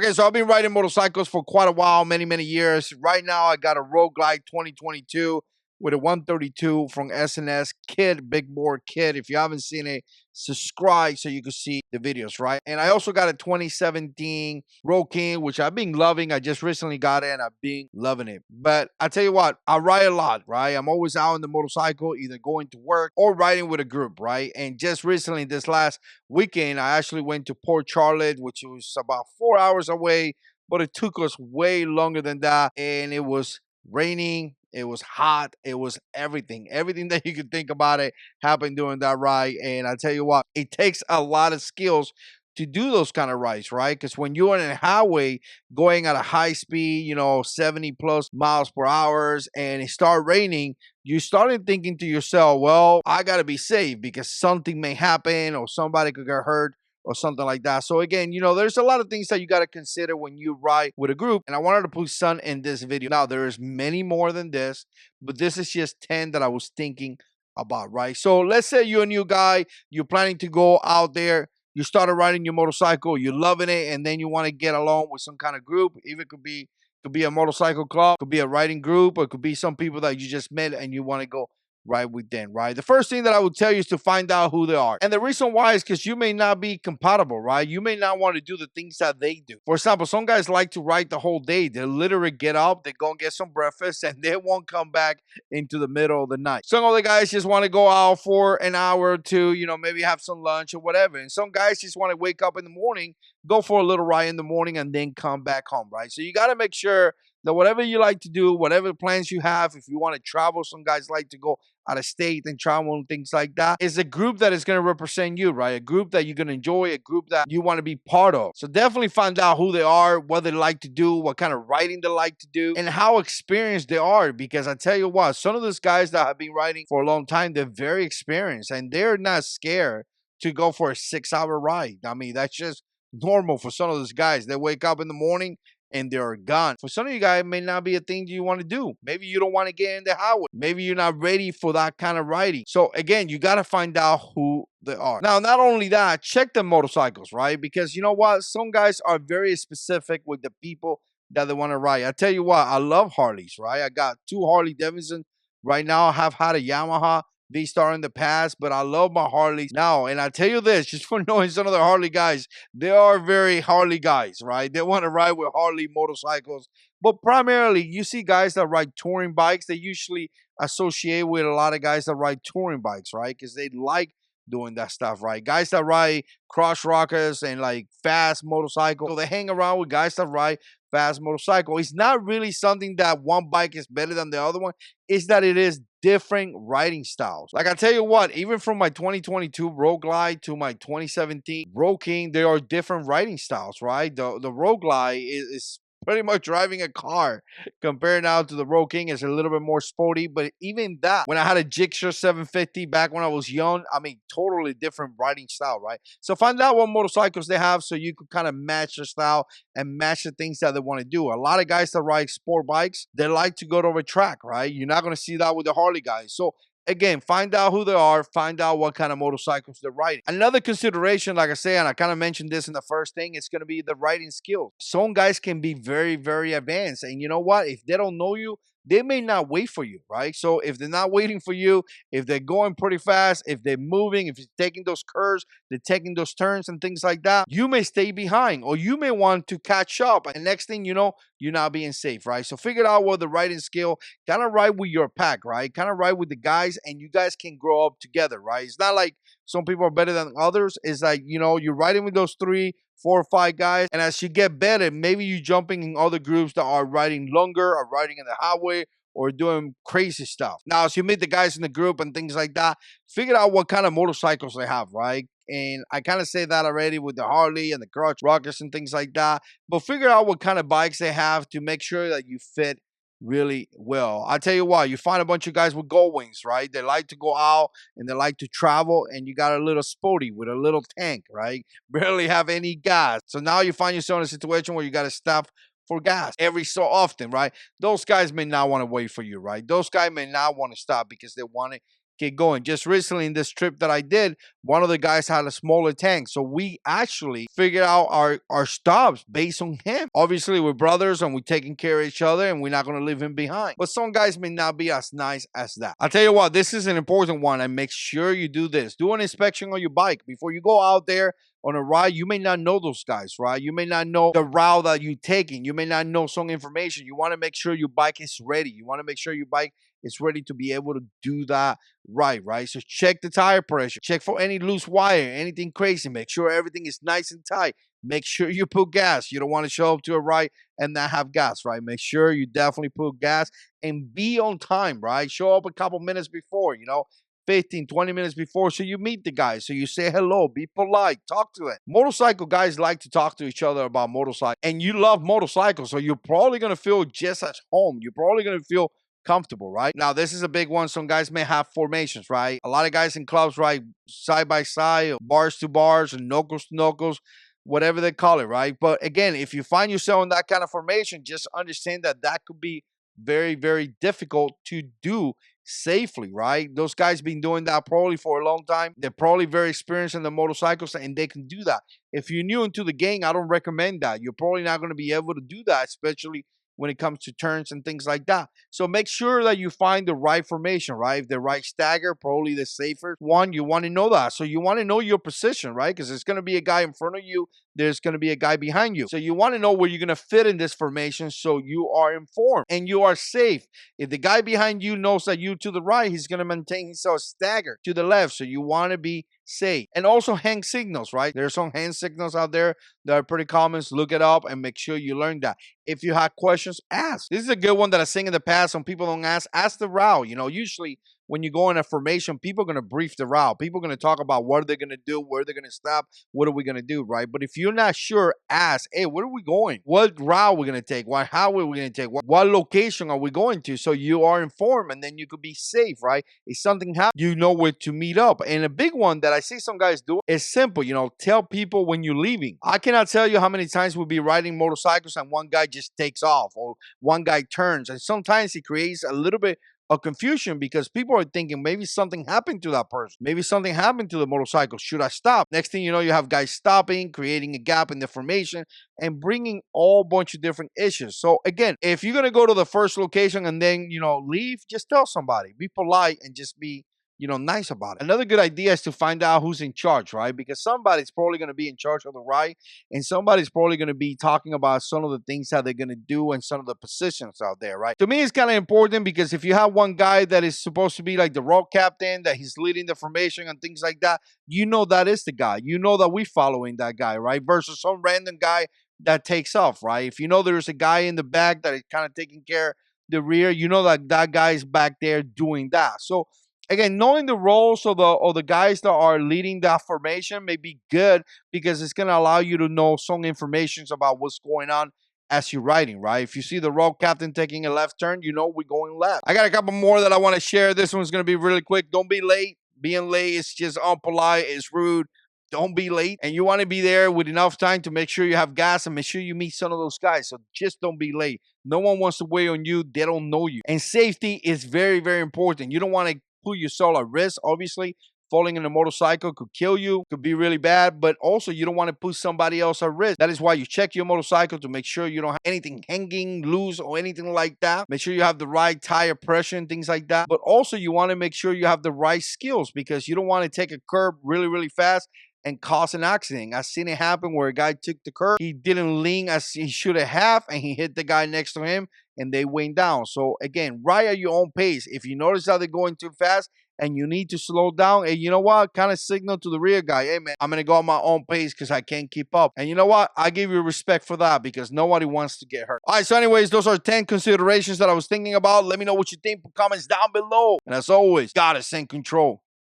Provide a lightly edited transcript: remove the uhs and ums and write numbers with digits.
Okay, so I've been riding motorcycles for quite a while, many years. Right now, I got a Road Glide 2022 with a 132 from SNS Kid, Big Board Kid. If you haven't seen it, subscribe so you can see the videos, right? And I also got a 2017 Road King, which I've been loving. I just recently got it and I've been loving it. But I tell you what, I ride a lot, right? I'm always out on the motorcycle, either going to work or riding with a group, right? And just recently, this last weekend, I actually went to Port Charlotte, which was about 4 hours away, but it took us way longer than that. And it was raining, it was hot, it was everything that you could think about it happened during that ride. And I tell you what, it takes a lot of skills to do those kind of rides, right? Because when you're on a highway going at a high speed, 70 plus miles per hour, and it start raining, you started thinking to yourself, well, I got to be safe because something may happen or somebody could get hurt or something like that. So again, there's a lot of things that you got to consider when you ride with a group. And I wanted to put some in this video. Now, there is many more than this, but this is just 10 that I was thinking about, right? So let's say you're a new guy, you're planning to go out there, you started riding your motorcycle, you're loving it, and then you want to get along with some kind of group. Even could be a motorcycle club, could be a riding group, or it could be some people that you just met and you want to go ride with them, right? The first thing that I would tell you is to find out who they are. And the reason why is because you may not be compatible, right? You may not want to do the things that they do. For example, some guys like to ride the whole day. They literally get up, they go and get some breakfast, and they won't come back into the middle of the night. Some other guys just want to go out for an hour or two, maybe have some lunch or whatever. And some guys just want to wake up in the morning, go for a little ride in the morning, and then come back home, right? So you got to make sure that whatever you like to do, whatever plans you have, if you want to travel, some guys like to go out of state and travel and things like that, is a group that is going to represent you, right? A group that you're going to enjoy, a group that you want to be part of. So definitely find out who they are, what they like to do, what kind of riding they like to do, and how experienced they are. Because I tell you what, some of those guys that have been riding for a long time, they're very experienced and they're not scared to go for a 6-hour ride. I mean, that's just normal for some of those guys. They wake up in the morning and they're gone. For some of you guys, it may not be a thing you want to do. Maybe you don't want to get in the highway. Maybe you're not ready for that kind of riding. So again, you got to find out who they are. Now, not only that, check the motorcycles, right? Because you know what? Some guys are very specific with the people that they want to ride. I tell you what, I love Harleys, right? I got 2 Harley Davidson. Right now, I have had a Yamaha V-Star in the past, but I love my Harleys now. And I tell you this, just for knowing some of the Harley guys, they are very Harley guys, right? They want to ride with Harley motorcycles. But primarily, you see guys that ride touring bikes, they usually associate with a lot of guys that ride touring bikes, right? Because they like doing that stuff, right? Guys that ride cross rockers and like fast motorcycles, so they hang around with guys that ride fast motorcycle. It's not really something that one bike is better than the other one. It's that it is different riding styles. Like I tell you what, even from my 2022 Road Glide to my 2017 Road King, there are different riding styles, right? The Road Glide is pretty much driving a car compared now to the Road King. Is a little bit more sporty, but even that, when I had a JH6 750 back when I was young, I mean, totally different riding style, right? So find out what motorcycles they have so you could kind of match their style and match the things that they want to do. A lot of guys that ride sport bikes, they like to go to a track, right? You're not going to see that with the Harley guys. So again, find out who they are, find out what kind of motorcycles they're riding. Another consideration, like I say, and I kind of mentioned this in the first thing, it's going to be the riding skills. Some guys can be very advanced. And you know what? If they don't know you, they may not wait for you, right? So if they're not waiting for you, if they're going pretty fast, if they're moving, if you're taking those curves, they're taking those turns and things like that, you may stay behind or you may want to catch up. And next thing you know, you're not being safe, right? So figure out what the riding skill, kind of ride with your pack, right? Kind of ride with the guys and you guys can grow up together, right? It's not like some people are better than others. It's like, you're riding with those 3, 4, or 5 guys. And as you get better, maybe you're jumping in other groups that are riding longer or riding in the highway or doing crazy stuff. Now, as you meet the guys in the group and things like that, figure out what kind of motorcycles they have, right? And I kind of say that already with the Harley and the crotch rockers and things like that. But figure out what kind of bikes they have to make sure that you fit really well. I tell you what, you find a bunch of guys with gold wings, right? They like to go out and they like to travel, and you got a little sporty with a little tank, right? Barely have any gas. So now you find yourself in a situation where you got to stop for gas every so often, right? Those guys may not want to wait for you, right? Those guys may not want to stop because they want to get going. Just recently in this trip that I did, one of the guys had a smaller tank. So we actually figured out our stops based on him. Obviously, we're brothers and we're taking care of each other and we're not going to leave him behind. But some guys may not be as nice as that. I'll tell you what, this is an important one, and make sure you do this. Do an inspection on your bike before you go out there on a ride. You may not know those guys, right? You may not know the route that you're taking. You may not know some information. You want to make sure your bike is ready. You want to make sure your bike is ready to be able to do that right? So check the tire pressure. Check for any loose wire, anything crazy. Make sure everything is nice and tight. Make sure you put gas. You don't want to show up to a ride and not have gas, right? Make sure you definitely put gas and be on time, right? Show up a couple minutes before, 15, 20 minutes before, so you meet the guy, so you say hello, be polite, talk to it. Motorcycle guys like to talk to each other about motorcycles, and you love motorcycles, so you're probably going to feel just at home. You're probably going to feel comfortable, right? Now, this is a big one. Some guys may have formations, right? A lot of guys in clubs ride side by side, bars to bars, and knuckles to knuckles, whatever they call it, right? But again, if you find yourself in that kind of formation, just understand that that could be very, very difficult to do safely, right? Those guys been doing that probably for a long time. They're probably very experienced in the motorcycles and they can do that. If you're new into the game, I don't recommend that. You're probably not going to be able to do that, especially when it comes to turns and things like that. So make sure that you find the right formation, right? If the right stagger, probably the safer one, you want to know that. So you want to know your position, right? Because there's going to be a guy in front of you. There's going to be a guy behind you. So you want to know where you're going to fit in this formation so you are informed and you are safe. If the guy behind you knows that you to the right, he's going to maintain himself staggered to the left. So you want to be safe. And also hand signals, right? There's some hand signals out there that are pretty common. So look it up and make sure you learn that. If you have questions, ask. This is a good one that I sing in the past. Some people don't ask. Ask the route. Usually when you go in a formation, people are going to brief the route. People are going to talk about what are they going to do, where they're going to stop, what are we going to do, right? But if you're not sure, ask, hey, where are we going? What route are we going to take? What highway are we going to take? What location are we going to? So you are informed and then you could be safe, right? If something happens, you know where to meet up. And a big one that I see some guys do is simple, tell people when you're leaving. I cannot tell you how many times we'll be riding motorcycles and one guy just takes off or one guy turns. And sometimes it creates a little bit of confusion because people are thinking maybe something happened to that person. Maybe something happened to the motorcycle. Should I stop? Next thing you know, you have guys stopping, creating a gap in the formation, and bringing all bunch of different issues. So again, if you're going to go to the first location and then, leave, just tell somebody. Be polite and just be nice about it. Another good idea is to find out who's in charge, right? Because somebody's probably going to be in charge of the ride and somebody's probably going to be talking about some of the things that they're going to do and some of the positions out there, right? To me, it's kind of important because if you have one guy that is supposed to be like the road captain, that he's leading the formation and things like that, that is the guy. That we're following that guy, right? Versus some random guy that takes off, right? If there's a guy in the back that is kind of taking care of the rear, that guy is back there doing that. So again, knowing the roles of the guys that are leading that formation may be good because it's going to allow you to know some information about what's going on as you're riding, right? If you see the road captain taking a left turn, we're going left. I got a couple more that I want to share. This one's going to be really quick. Don't be late. Being late is just unpolite. It's rude. Don't be late. And you want to be there with enough time to make sure you have gas and make sure you meet some of those guys. So just don't be late. No one wants to wait on you. They don't know you. And safety is very, very important. You don't want to put yourself at risk. Obviously, falling in a motorcycle could kill you, could be really bad, but also you don't want to put somebody else at risk. That is why you check your motorcycle to make sure you don't have anything hanging loose or anything like that. Make sure you have the right tire pressure and things like that. But also you want to make sure you have the right skills because you don't want to take a curb really, really fast and cause an accident. I've seen it happen where a guy took the curb, he didn't lean as he should have, and he hit the guy next to him, and they went down. So again, ride at your own pace. If you notice that they're going too fast and you need to slow down, and you know what? Kind of signal to the rear guy, hey man, I'm going to go at my own pace because I can't keep up. And you know what? I give you respect for that because nobody wants to get hurt. All right, so anyways, those are 10 considerations that I was thinking about. Let me know what you think. Put comments down below. And as always, God is in control.